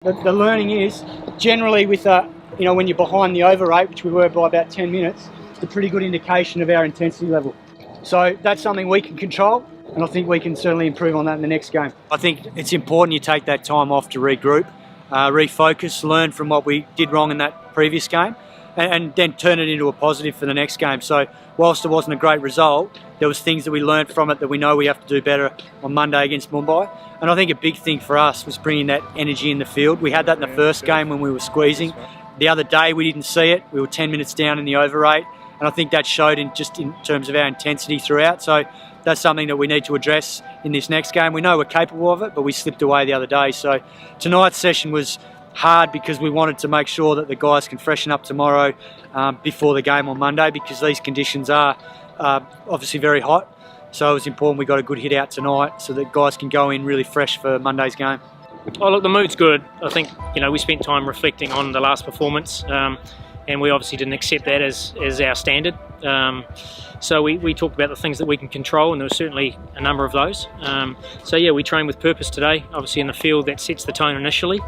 The learning is generally with when you're behind the over rate, which we were by about 10 minutes, it's a pretty good indication of our intensity level. So that's something we can control, and I think we can certainly improve on that in the next game. I think it's important you take that time off to regroup, refocus, learn from what we did wrong in that previous game, and then turn it into a positive for the next game. So whilst it wasn't a great result, there was things that we learned from it that we know we have to do better on Monday against Mumbai. And I think a big thing for us was bringing that energy in the field. We had that in the first game when we were squeezing. The other day we didn't see it. We were 10 minutes down in the over rate, and I think that showed in terms of our intensity throughout. So that's something that we need to address in this next game. We know we're capable of it, but we slipped away the other day. So tonight's session was hard because we wanted to make sure that the guys can freshen up tomorrow before the game on Monday, because these conditions are obviously very hot. So it was important we got a good hit out tonight so that guys can go in really fresh for Monday's game. Oh, look, the mood's good. I think we spent time reflecting on the last performance, and we obviously didn't accept that as our standard. So we talked about the things that we can control, and there were certainly a number of those. So yeah, we trained with purpose today. Obviously in the field that sets the tone initially,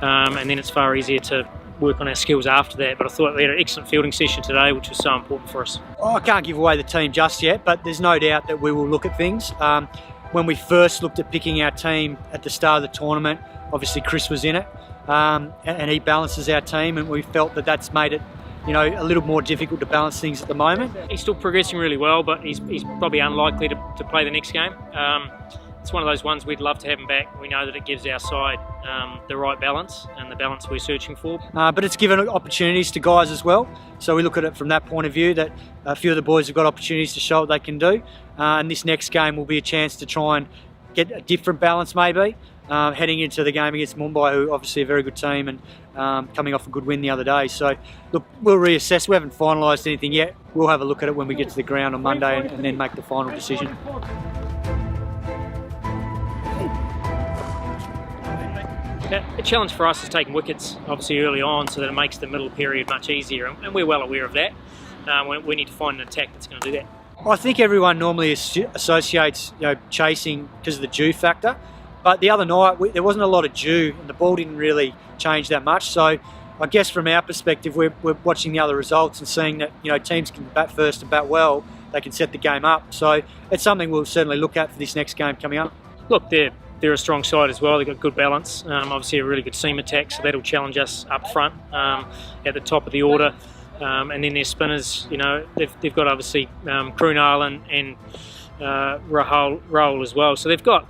and then it's far easier to work on our skills after that. But I thought we had an excellent fielding session today, which was so important for us. I can't give away the team just yet, but there's no doubt that we will look at things. When we first looked at picking our team at the start of the tournament, obviously Chris was in it, and he balances our team, and we felt that that's made it a little more difficult to balance things at the moment. He's still progressing really well, but he's probably unlikely to play the next game. It's one of those ones we'd love to have him back. We know that it gives our side the right balance and the balance we're searching for. But it's given opportunities to guys as well. So we look at it from that point of view, that a few of the boys have got opportunities to show what they can do. And this next game will be a chance to try and get a different balance maybe, heading into the game against Mumbai, who obviously a very good team and coming off a good win the other day. So look, we'll reassess. We haven't finalised anything yet. We'll have a look at it when we get to the ground on Monday and then make the final decision. A challenge for us is taking wickets obviously early on, so that it makes the middle period much easier, and we're well aware of that. We need to find an attack that's going to do that. I think everyone normally associates chasing because of the dew factor, but the other night there wasn't a lot of dew and the ball didn't really change that much. So I guess from our perspective, we're watching the other results and seeing that teams can bat first and bat well. They can set the game up. So it's something we'll certainly look at for this next game coming up. Look, they're a strong side as well. They've got good balance. Obviously a really good seam attack, so that'll challenge us up front at the top of the order. And then their spinners, they've got obviously Krunal and Rahul as well. So they've got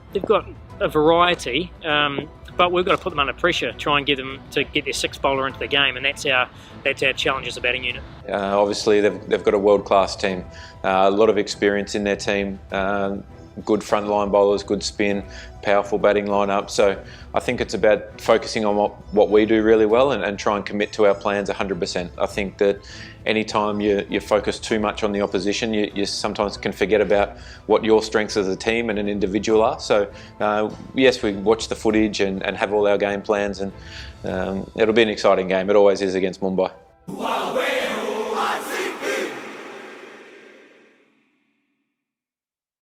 a variety, but we've got to put them under pressure, try and get them to get their sixth bowler into the game, and that's our challenge as a batting unit. Obviously they've got a world-class team, a lot of experience in their team. Good frontline bowlers, good spin, powerful batting lineup. So I think it's about focusing on what we do really well and try and commit to our plans 100%. I think that anytime you focus too much on the opposition, you sometimes can forget about what your strengths as a team and an individual are. So yes, we watch the footage and have all our game plans, and it'll be an exciting game. It always is against Mumbai.